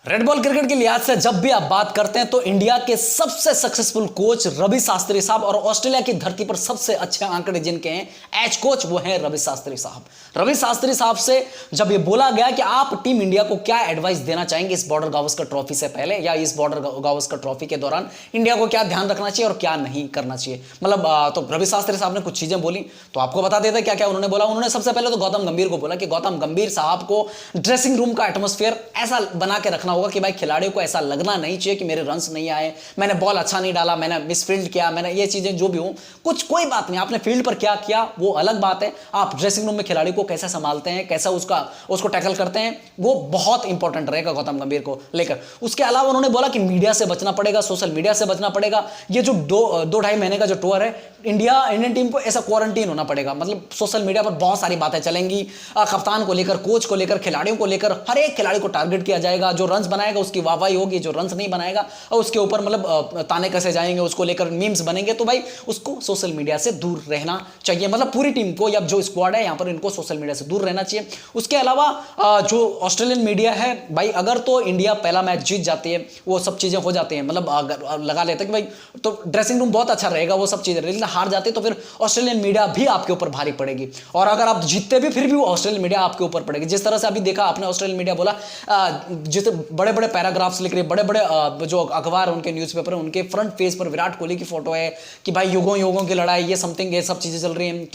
Red ball cricket के लिहाज से जब भी आप बात करते हैं तो इंडिया के सबसे सक्सेसफुल कोच रवि शास्त्री साहब और ऑस्ट्रेलिया की धरती पर सबसे अच्छे आंकड़े जिनके हैं एज कोच वो हैं रवि शास्त्री साहब। रवि शास्त्री साहब से जब ये बोला गया कि आप टीम इंडिया को क्या एडवाइस देना चाहेंगे इस बॉर्डर गावस्कर ट्रॉफी से पहले या इस बॉर्डर गावस्कर ट्रॉफी के दौरान इंडिया को क्या ध्यान रखना चाहिए और क्या नहीं करना चाहिए, मतलब तो रवि शास्त्री साहब ने कुछ चीजें बोली तो आपको बता देते क्या क्या उन्होंने बोला। उन्होंने सबसे पहले तो गौतम गंभीर को बोला कि गौतम गंभीर साहब को ड्रेसिंग रूम का एटमोस्फेयर ऐसा बना के रखना होगा कि भाई खिलाड़ियों को ऐसा लगना नहीं चाहिए कि मेरे रन्स नहीं आए, मैंने बॉल अच्छा नहीं डाला, मैंने मिसफील्ड किया, मैंने ये चीजें जो भी हो कुछ कोई बात नहीं, आपने फील्ड पर क्या किया वो अलग बात है, आप ड्रेसिंग रूम में खिलाड़ी को कैसे संभालते हैं, कैसा उसको टैकल करते हैं वो बहुत इंपॉर्टेंट रहेगा गौतम गंभीर को लेकर। उसके अलावा उन्होंने बोला कि मीडिया से बचना पड़ेगा, सोशल मीडिया से बचना पड़ेगा। ये जो दो ढाई महीने का जो टूर है इंडियन टीम को ऐसा क्वारंटीन होना पड़ेगा, मतलब सोशल मीडिया पर बहुत सारी बातें चलेंगी, कप्तान को लेकर, कोच को लेकर, खिलाड़ियों को लेकर, हर एक खिलाड़ी को टारगेट किया जाएगा। जो रन्स बनाएगा उसकी वाहवाही होगी, जो रन्स नहीं बनाएगा और उसके ऊपर मतलब ताने कसे जाएंगे, उसको लेकर मीम्स बनेंगे। तो भाई उसको सोशल मीडिया से दूर रहना चाहिए, मतलब पूरी टीम को या जो स्क्वाड है यहां पर इनको सोशल मीडिया से दूर रहना चाहिए। उसके अलावा जो ऑस्ट्रेलियन मीडिया है भाई, अगर तो इंडिया पहला मैच जीत जाती है वो सब चीजें हो जाती हैं, मतलब अगर लगा लेते हैं कि भाई तो ड्रेसिंग रूम बहुत अच्छा रहेगा वो सब चीजें, लेकिन हार जाते तो फिर ऑस्ट्रेलियन मीडिया भी आपके ऊपर भारी पड़ेगी। और अगर आप जीतते भी फिर भी वो ऑस्ट्रेलियन मीडिया आपके ऊपर पड़ेगी। जिस तरह से अभी देखा आपने ऑस्ट्रेलियन मीडिया बोला, जिस बड़े बड़े पैराग्राफ्स लिख रहे, बड़े बड़े जो अखबार उनके न्यूज़पेपर उनके फ्रंट पेज पर विराट कोहली की फोटो है कि भाई युगों युगों की लड़ाई, ये समथिंग, ये सब चीजें चल रही हैं,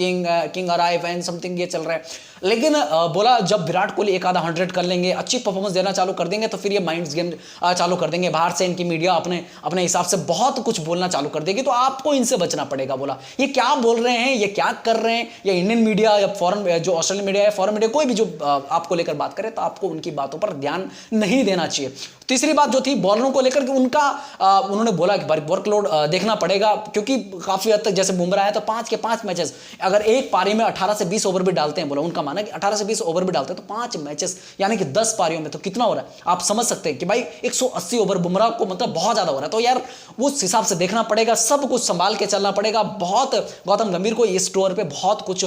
किंग अराइव एंड समथिंग ये चल रहा है। लेकिन बोला जब विराट कोहली एक आधा 100 कर लेंगे, अच्छी परफॉर्मेंस देना चालू कर देंगे तो फिर ये माइंड्स गेम चालू कर देंगे, बाहर से इनकी मीडिया अपने हिसाब से बहुत कुछ बोलना चालू कर देगी, तो आपको इनसे बचना पड़ेगा। बोला ये क्या बोल रहे हैं, ये क्या कर रहे हैं, या इंडियन मीडिया या फॉरेन जो ऑस्ट्रेलियन मीडिया है, फॉरेन मीडिया कोई भी जो आपको लेकर बात करे तो आपको उनकी बातों पर ध्यान नहीं देना चाहिए। तीसरी बात जो थी बॉलरों को लेकर कि उन्होंने बोला कि वर्कलोड देखना पड़ेगा, क्योंकि काफी हद तक जैसे बुमराह है तो 5 के 5 मैचेस अगर एक पारी में 18 से 20 ओवर भी डालते हैं, बोला उनका माना कि 18 से 20 ओवर भी डालते हैं तो 5 मैचेस यानी कि 10 पारियों में तो कितना हो रहा है आप समझ सकते हैं कि भाई 180 ओवर बुमराह को मतलब बहुत ज्यादा हो रहा है। तो यार उस हिसाब से देखना पड़ेगा, सब कुछ संभाल के चलना पड़ेगा। बहुत गौतम गंभीर को इस टूर पे बहुत कुछ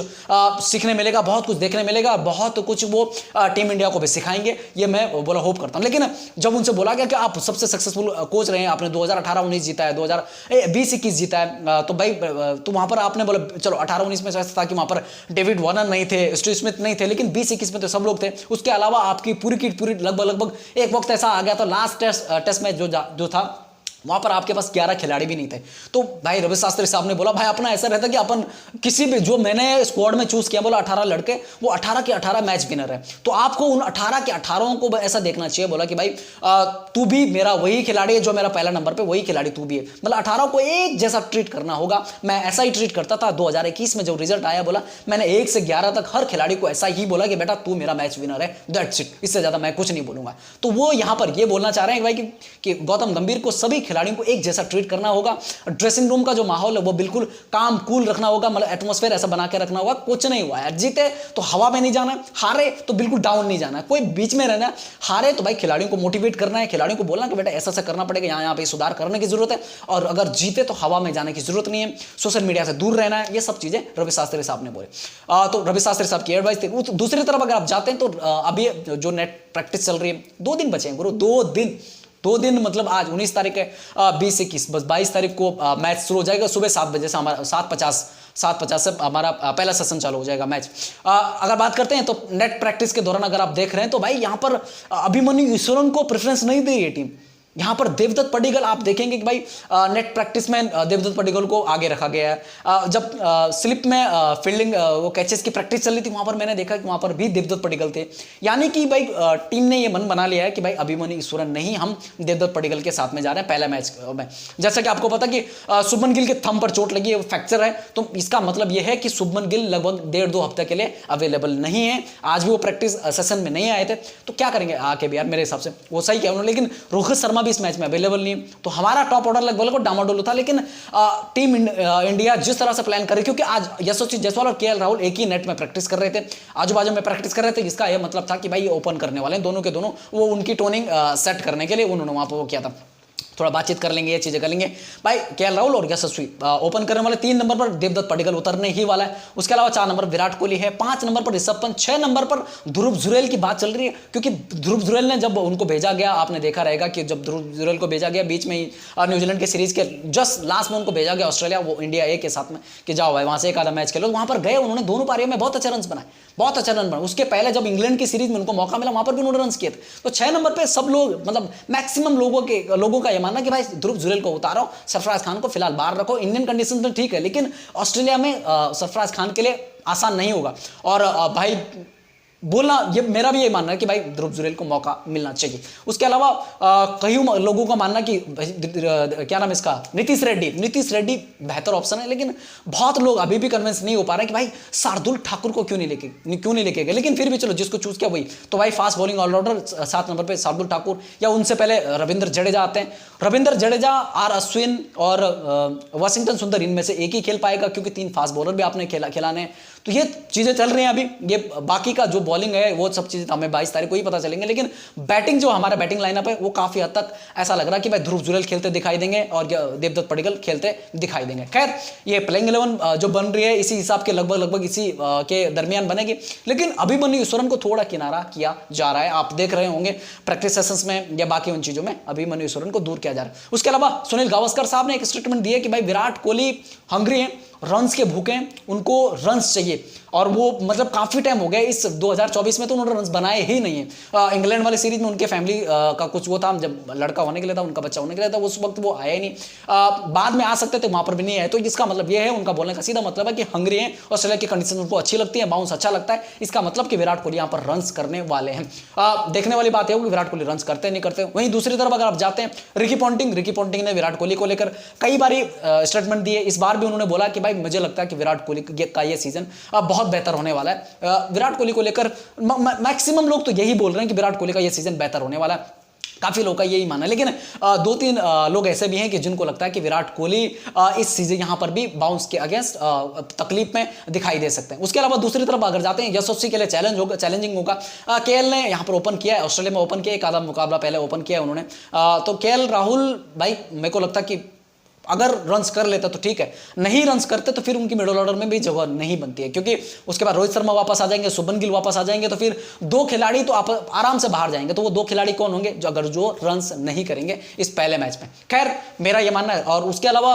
सीखने मिलेगा, बहुत कुछ देखने मिलेगा, बहुत कुछ वो टीम इंडिया को भी सिखाएंगे, ये मैं बोला होप करता हूं। लेकिन जब उनसे बोला गया कि आप सबसे सक्सेसफुल कोच रहे हैं, आपने 2018-19 जीता है, 2020-21 जीता है, तो भाई तो वहां पर आपने बोला चलो 18-19 में ऐसा था कि वहां पर डेविड वार्नर नहीं थे, स्टीव स्मिथ नहीं थे, लेकिन 20-21 में तो सब लोग थे। उसके अलावा आपकी पूरी की पूरी लगभग एक वक्त ऐसा आ गया था लास्ट टेस्ट मैच जो था वहां पर आपके पास 11 खिलाड़ी भी नहीं थे। तो भाई रवि शास्त्री साहब ने बोला भाई अपना ऐसा रहता कि अपन किसी भी जो मैंने स्क्वाड में चूज किया, बोला 18 लड़के वो 18 के 18 मैच विनर है, तो आपको उन 18 के 18 को ऐसा देखना चाहिए। बोला कि भाई तू भी मेरा वही खिलाड़ी है जो मेरा पहला नंबर पे, वही खिलाड़ी तू भी है, मतलब 18 को एक जैसा ट्रीट करना होगा। मैं ऐसा ही ट्रीट करता था 2021 में जो रिजल्ट आया, बोला मैंने 1 से 11 तक हर खिलाड़ी को ऐसा ही बोला कि बेटा तू मेरा मैच विनर है, दैट्स इट, इससे ज्यादा मैं कुछ नहीं बोलूंगा। तो वो यहां पर ये बोलना चाह रहे हैं भाई कि गौतम गंभीर को सभी खिलाड़ियों को एक जैसा ट्रीट करना होगा। ड्रेसिंग रूम का जो माहौल है वो बिल्कुल काम कूल रखना होगा, मतलब एटमॉस्फेयर ऐसा बना के रखना होगा, कुछ नहीं हुआ यार, जीते तो हवा में नहीं जाना, हारे तो बिल्कुल डाउन नहीं जाना, कोई बीच में रहना। हारे तो भाई खिलाड़ियों को मोटिवेट करना है, खिलाड़ियों को बोलना कि बेटा ऐसा ऐसा करना पड़ेगा, यहाँ पे सुधार करने की जरूरत है, और अगर जीते तो हवा में जाने की जरूरत नहीं है, सोशल मीडिया से दूर रहना है। ये सब चीजें रवि शास्त्री साहब ने बोले। तो रवि शास्त्री साहब की एडवाइस थी। दूसरी तरफ अगर आप जाते हैं तो अभी जो नेट प्रैक्टिस चल रही है, 2 दिन बचे हैं गुरु, 2 दिन मतलब आज 19 तारीख है, 20-21 बस 22 तारीख को मैच शुरू हो जाएगा सुबह 7 बजे से, हमारा 7:50 से हमारा पहला सेशन चालू हो जाएगा मैच। अगर बात करते हैं तो नेट प्रैक्टिस के दौरान अगर आप देख रहे हैं तो भाई यहाँ पर अभिमन्यु ईश्वरन को प्रेफरेंस नहीं दे रही है टीम। यहाँ पर देवदत्त पडिक्कल आप देखेंगे कि भाई नेट प्रैक्टिस में देवदत्त पडिक्कल को आगे रखा गया है। जब स्लिप में फील्डिंग वो कैचेस की प्रैक्टिस चल रही थी वहां पर मैंने देखा कि वहां पर भी देवदत्त पडिक्कल थे, यानी कि भाई टीम ने ये मन बना लिया है कि भाई अभिमन्यु ईश्वरन नहीं, हम देवदत्त पडिक्कल के साथ में जा रहे हैं पहला मैच में। जैसा कि आपको पता कि शुभमन गिल के थंब पर चोट लगी है, फ्रैक्चर है, तो इसका मतलब यह है कि शुभमन गिल लगभग 1.5-2 हफ्ते के लिए अवेलेबल नहीं है। आज भी वो प्रैक्टिस सेशन में नहीं आए थे, तो क्या करेंगे आके भी यार, मेरे हिसाब से वो सही किया उन्होंने। लेकिन रोहित शर्मा भी इस मैच में अवेलेबल नहीं, तो हमारा टॉप ऑर्डर लगभग डामाडोल था। लेकिन टीम इंडिया जिस तरह से प्लान करे, क्योंकि आज यशस्वी जायसवाल और केएल राहुल एक ही नेट में प्रैक्टिस कर रहे थे, आजू बाजू में प्रैक्टिस कर रहे थे, इसका यह मतलब था कि भाई ये ओपन करने वाले हैं दोनों के दोनों, वो उनकी टोनिंग सेट करने के लिए उन्होंने वहां पर वो किया था। थोड़ा बातचीत कर लेंगे, ये चीजें कर लेंगे भाई। केएल राहुल और यशस्वी ओपन करने वाले। 3 नंबर पर देवदत्त पडिक्कल उतरने ही वाला है। उसके अलावा 4 नंबर विराट कोहली है, 5 नंबर पर ऋषभ पंत, 6 नंबर पर ध्रुव जुरैल की बात चल रही है, क्योंकि ध्रुव जुरैल ने जब उनको भेजा गया, आपने देखा रहेगा कि जब ध्रुव जुरैल को भेजा गया बीच में ही न्यूजीलैंड के सीरीज के जस्ट लास्ट में उनको भेजा गया ऑस्ट्रेलिया, वो इंडिया ए के साथ में कि जाओ भाई वहां से एक आधा मैच खेलो, वहां पर गए, उन्होंने दोनों पारियों में बहुत अच्छे रन बनाए, बहुत अच्छा रन बनाए। उसके पहले जब इंग्लैंड की सीरीज में उनको मौका मिला वहां पर भी उन्होंने रन किए थे। तो 6 नंबर पे सब लोग, मतलब मैक्सिमम लोगों का यह मानना कि भाई ध्रुव जुरैल को उतारो, सरफराज खान को फिलहाल बाहर रखो। इंडियन कंडीशन में ठीक है, लेकिन ऑस्ट्रेलिया में सरफराज खान के लिए आसान नहीं होगा। और भाई बोलना, ये मेरा भी ये मानना है कि भाई ध्रुव जुरैल को मौका मिलना चाहिए। उसके अलावा कई लोगों का मानना कि क्या नाम इसका, नीतीश रेड्डी बेहतर ऑप्शन है, लेकिन बहुत लोग अभी भी कन्विंस नहीं हो पा रहे कि भाई शार्दुल ठाकुर को क्यों नहीं लेके गए। लेकिन फिर भी चलो, जिसको चूज किया वही तो भाई फास्ट बॉलिंग ऑलराउंडर 7 नंबर पे शार्दुल ठाकुर, या उनसे पहले रविंद्र जडेजा आते हैं। रविंद्र जडेजा, आर अश्विन और वाशिंगटन सुंदर, इनमें से एक ही खेल पाएगा, क्योंकि 3 फास्ट बॉलर भी आपने खिलाने। तो ये चीजें चल रही हैं अभी। ये बाकी का जो बॉलिंग है वो सब चीजें हमें 22 तारीख को ही पता चलेंगे, लेकिन बैटिंग जो हमारा बैटिंग लाइनअप है वो काफी हद तक ऐसा लग रहा है कि भाई ध्रुव जुरैल खेलते दिखाई देंगे और देवदत्त पडिक्कल खेलते दिखाई देंगे। खैर, ये प्लेइंग 11 जो बन रही है इसी हिसाब के लगभग इसी के दरमियान बनेगी, लेकिन अभिमन्यु ईश्वरन को थोड़ा किनारा किया जा रहा है। आप देख रहे होंगे प्रैक्टिस सेशंस में या बाकी उन चीजों में अभिमन्यु ईश्वरन को दूर किया जा रहा है। उसके अलावा सुनील गावस्कर साहब ने एक स्टेटमेंट दी है कि भाई विराट कोहली हंग्री है, रन्स के भूखे हैं, उनको रन्स चाहिए। और वो मतलब काफी टाइम हो गया इस 2024 में तो उन्होंने रन्स बनाए ही नहीं है। इंग्लैंड वाली सीरीज में उनके फैमिली का कुछ वो था, जब लड़का होने के लिए था, उनका बच्चा होने के लिए था, उस वक्त वो आया ही नहीं। बाद में आ सकते थे, वहां पर भी नहीं आए। तो इसका मतलब ये है, उनका बोलने का सीधा मतलब है कि हंग्री है, ऑस्ट्रेलिया की कंडीशन उनको अच्छी लगती है, बाउंस अच्छा लगता है, इसका मतलब कि विराट कोहली यहाँ पर रन्स करने वाले हैं। देखने वाली बात है कि विराट कोहली रन्स करते नहीं करते। वहीं दूसरी तरफ अगर आप जाते हैं रिकी पॉन्टिंग ने विराट कोहली को लेकर कई बारी स्टेटमेंट दिए। इस बार भी उन्होंने बोला कि भाई मुझे लगता है कि विराट कोहली का ये सीजन बहुत बेहतर होने वाला है। विराट कोहली को लेकर मैक्सिमम लोग तो यही बोल रहे हैं कि विराट कोहली का ये सीजन बेहतर होने वाला है, काफी लोग का यही मानना है। लेकिन 2-3 लोग ऐसे भी हैं कि जिनको लगता है कि विराट कोहली इस सीजन यहां पर भी बाउंस के अगेंस्ट तकलीफ में दिखाई दे सकते हैं। उसके अलावा दूसरी तरफ अगर जाते हैं, यशस्वी के लिए चैलेंजिंग होगा। केएल ने यहां पर ओपन किया है, ऑस्ट्रेलिया में ओपन किया, एक आधा मुकाबला पहले ओपन किया है उन्होंने। तो केएल राहुल भाई मेरे को लगता है कि अगर रन्स कर लेते तो ठीक है, नहीं रन्स करते तो फिर उनकी मिडिल ऑर्डर में भी जगह नहीं बनती है, क्योंकि उसके बाद रोहित शर्मा वापस आ जाएंगे, शुभमन गिल वापस आ जाएंगे, तो फिर 2 खिलाड़ी तो आप आराम से बाहर जाएंगे। तो वो 2 खिलाड़ी कौन होंगे जो रन्स नहीं करेंगे इस पहले मैच में। खैर, मेरा ये मानना है। और उसके अलावा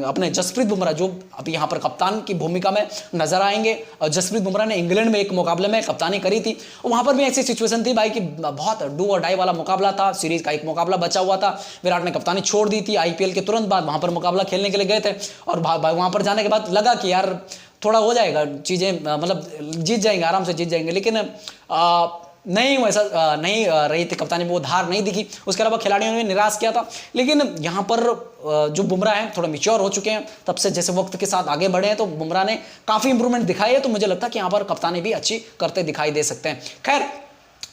अपने जसप्रीत बुमराह जो अभी यहाँ पर कप्तान की भूमिका में नजर आएंगे। जसप्रीत बुमराह ने इंग्लैंड में एक मुकाबले में कप्तानी करी थी, वहां पर भी ऐसी सिचुएशन थी भाई कि बहुत डू और डाई वाला मुकाबला था, सीरीज का एक मुकाबला बचा हुआ था, विराट ने कप्तानी छोड़ दी थी आईपीएल के तुरंत बाद, वहां पर मुकाबला खेलने के लिए गए थे और वहां पर जाने के बाद लगा कि यार थोड़ा हो जाएगा चीजें, मतलब जीत जाएंगे, आराम से जीत जाएंगे, लेकिन नहीं वैसा नहीं रही थी, कप्तानी में वो धार नहीं दिखी। उसके अलावा खिलाड़ियों ने निराश किया था। लेकिन यहाँ पर जो बुमराह हैं थोड़ा मैच्योर हो चुके हैं, तब से जैसे वक्त के साथ आगे बढ़े हैं, तो बुमराह ने काफी इंप्रूवमेंट दिखाई है। तो मुझे लगता है कि यहाँ पर कप्तानी भी अच्छी करते दिखाई दे सकते हैं। खैर,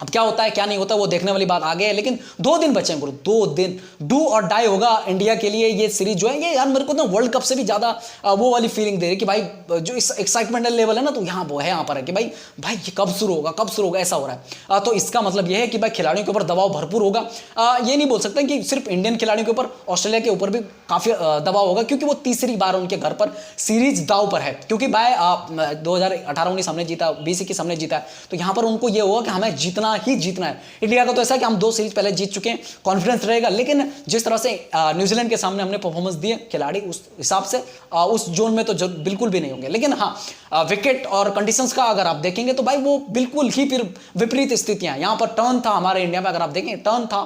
अब क्या होता है क्या नहीं होता वो देखने वाली बात आगे है, लेकिन 2 दिन बचे हैं, 2 दिन डू और डाई होगा इंडिया के लिए ये सीरीज जो है। ये यार मेरे को ना वर्ल्ड कप से भी ज्यादा वो वाली फीलिंग दे रही है कि भाई जो इस एक्साइटमेंट लेवल है ना, तो यहाँ वो है, यहाँ पर है कि भाई ये कब शुरू होगा ऐसा हो रहा है। तो इसका मतलब ये है कि भाई खिलाड़ियों के ऊपर दबाव भरपूर होगा। ये नहीं बोल सकते कि सिर्फ इंडियन खिलाड़ियों के ऊपर, ऑस्ट्रेलिया के ऊपर भी काफी दबाव होगा, क्योंकि वो तीसरी बार उनके घर पर सीरीज दाव पर है। क्योंकि भाई 2018-19 हमने जीता, 20-21 हमने जीता है, तो यहाँ पर उनको ये होगा कि हमें जीतना ही जीतना है। इंडिया का तो ऐसा है कि हम 2 सीरीज पहले जीत चुके हैं, कॉन्फिडेंस रहेगा। लेकिन जिस तरह से न्यूजीलैंड के सामने हमने परफॉर्मेंस दिए, खिलाड़ी उस हिसाब से उस जोन में तो बिल्कुल भी नहीं होंगे। लेकिन हाँ, विकेट और कंडीशंस का अगर आप देखेंगे तो भाई वो बिल्कुल ही फिर विपरीत स्थितियां। यहां पर टर्न था हमारे इंडिया में, अगर आप देखें टर्न था,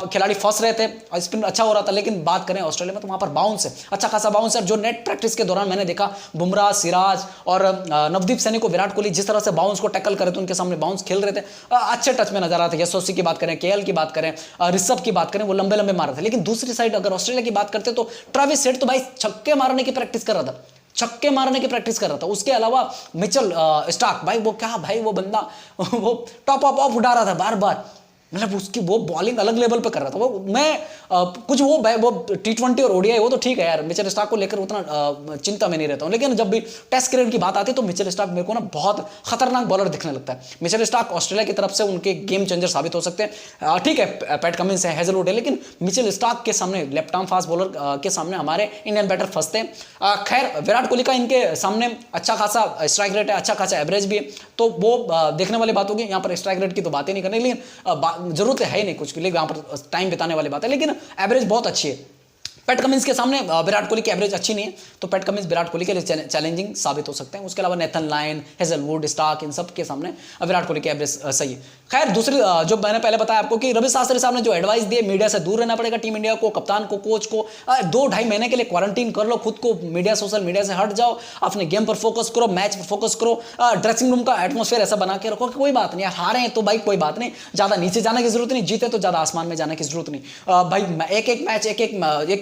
खिलाड़ी फंस रहे थे, स्पिन अच्छा हो रहा था। लेकिन बात करें ऑस्ट्रेलिया में तो वहां पर बाउंस है, अच्छा खासा बाउंस है। जो नेट प्रैक्टिस के दौरान मैंने देखा, बुमराह, सिराज और नवदीप सैनी को विराट कोहली जिस तरह से बाउंस को टैकल करे थे, उनके सामने बाउंस खेल रहे थे, अच्छे टच में नजर आ रहे थे। यशस्वी की बात करें, केएल की बात करें, ऋषभ की बात करें, वो लंबे लंबे मार रहे थे। लेकिन दूसरी साइड अगर ऑस्ट्रेलिया की बात करते तो ट्रेविस हेड तो भाई छक्के मारने की प्रैक्टिस कर रहा था, छक्के मारने की प्रैक्टिस कर रहा था। उसके अलावा मिचेल स्टार्क भाई, वो क्या भाई, वो बंदा वो टॉप ऑफ उड़ा रहा था बार बार। मतलब उसकी वो बॉलिंग अलग लेवल पे कर रहा था। वो मैं कुछ वो T20 और ओडीआई वो तो ठीक है यार, मिचेल स्टार्क को लेकर उतना चिंता में नहीं रहता हूं, लेकिन जब भी टेस्ट क्रिकेट की बात आती है तो मिचेल स्टार्क मेरे को ना बहुत खतरनाक बॉलर दिखने लगता है। मिचेल स्टार्क ऑस्ट्रेलिया की तरफ से उनके गेम चेंजर साबित हो सकते हैं। ठीक है, पैट कमिंस है, हेजलवुड है, लेकिन मिचेल स्टार्क के सामने, लेफ्ट आर्म फास्ट बॉलर के सामने हमारे इंडियन बैटर फंसते हैं। खैर विराट कोहली का इनके सामने अच्छा खासा स्ट्राइक रेट है, अच्छा खासा एवरेज भी है, तो वो देखने वाली बात होगी। यहाँ पर स्ट्राइक रेट की तो बात ही नहीं करनी, लेकिन जरूरत है ही नहीं कुछ के लिए, यहाँ पर टाइम बिताने वाली बात है, लेकिन एवरेज बहुत अच्छी है। पैट कमिंस के सामने विराट कोहली की एवरेज अच्छी नहीं है, तो पैट कमिंस विराट कोहली के लिए चैलेंजिंग साबित हो सकते हैं। उसके अलावा नेथन लायन, हेजलवुड, स्टार्क, इन सब के सामने विराट कोहली की एवरेज सही है। खैर दूसरी जो मैंने पहले बताया आपको कि रवि शास्त्री साहब ने जो एडवाइस दी, मीडिया से दूर रहना पड़ेगा टीम इंडिया को, कप्तान को, कोच को 2-2.5 महीने के लिए क्वारंटीन कर लो खुद को, मीडिया, सोशल मीडिया से हट जाओ, अपने गेम पर फोकस करो, मैच पर फोकस करो, ड्रेसिंग रूम का एटमोस्फेयर ऐसा बना के रखो कि कोई बात नहीं, हारे हैं तो भाई कोई बात नहीं, ज्यादा नीचे जाने की जरूरत नहीं, जीते तो ज्यादा आसमान में जाने की जरूरत नहीं। भाई एक एक मैच,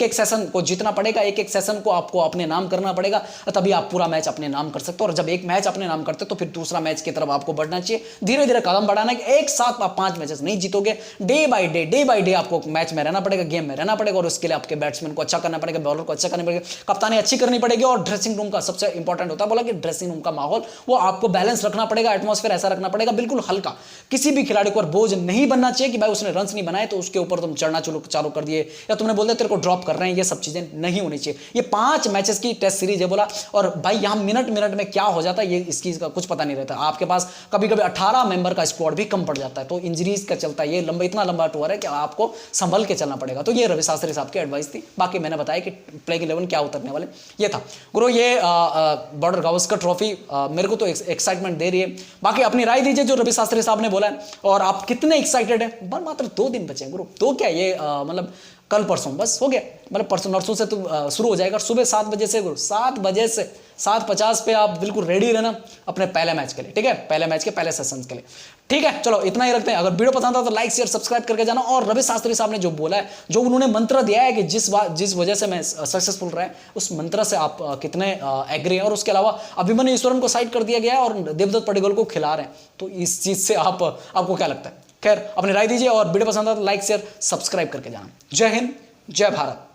एक सेशन को जीतना पड़ेगा, एक एक सेशन को आपको अपने नाम करना पड़ेगा, तभी आप पूरा मैच अपने नाम कर सकते हो। और जब एक मैच अपने नाम करते हो तो फिर दूसरा मैच की तरफ आपको बढ़ना चाहिए, धीरे धीरे कदम बढ़ाना है। एक साथ आप 5 मैचेस नहीं जीतोगे, डे बाय डे आपको मैच में रहना पड़ेगा, गेम में रहना पड़ेगा, और उसके लिए आपके बैट्समैन को अच्छा करना पड़ेगा, बॉलर को अच्छा करना पड़ेगा, कप्तानी अच्छी करनी पड़ेगी, और ड्रेसिंग रूम का सबसे इंपॉर्टेंट होता है, बोला कि ड्रेसिंग रूम का माहौल वो आपको बैलेंस रखना पड़ेगा, एटमॉस्फेयर ऐसा रखना पड़ेगा बिल्कुल हल्का। किसी भी खिलाड़ी को बोझ नहीं बनना चाहिए कि भाई उसने रन नहीं बनाए तो उसके ऊपर तुम चढ़ना चालू कर दिए, या तुमने बोल दिया तेरे को ड्रॉप कर रहे हैं, ये सब चीजें नहीं होनी चाहिए। ये 5 मैचेस की टेस्ट सीरीज है बोला, और भाई यहां मिनट में क्या हो जाता है ये इसकी का कुछ पता नहीं रहता। आपके पास कभी कभी 18 मेंबर का स्क्वाड भी कम पड़ जाता है, तो इंजरीज का चलता है, ये इतना लंबा टूर है कि आपको संभल के चलना पड़ेगा। तो ये रवि शास्त्री साहब की एडवाइस थी। बाकी मैंने बताया कि प्लेइंग 11 क्या उतरने वाले, ये था गुरु। ये बॉर्डर गावस्कर ट्रॉफी मेरे को तो एक्साइटमेंट दे रही है। बाकी अपनी राय दीजिए जो रवि शास्त्री साहब ने बोला है, और आप कितने एक्साइटेड है। मात्र 2 दिन बचे गुरु, तो क्या ये मतलब कल परसों बस हो गया, मतलब परसों नरसों से तो शुरू हो जाएगा। सुबह 7 बजे से 7 बजे से 7:50 पे आप बिल्कुल रेडी रहना अपने पहले मैच के लिए, ठीक है, पहले मैच के पहले सेशन के लिए, ठीक है। चलो इतना ही रखते हैं। अगर वीडियो पसंद आता तो लाइक शेयर सब्सक्राइब करके जाना। और रवि शास्त्री साहब ने जो बोला है, जो उन्होंने मंत्र दिया है कि जिस वजह से मैं सक्सेसफुल रहा है, उस मंत्र से आप कितने एग्री हैं। और उसके अलावा अभिमन्यु ईश्वरन को साइड कर दिया गया है और देवदत्त पडिक्कल को खिला रहे हैं, तो इस चीज से आपको क्या लगता है। खैर अपनी राय दीजिए, और वीडियो पसंद आता तो लाइक शेयर सब्सक्राइब करके जाना। जय हिंद, जय भारत।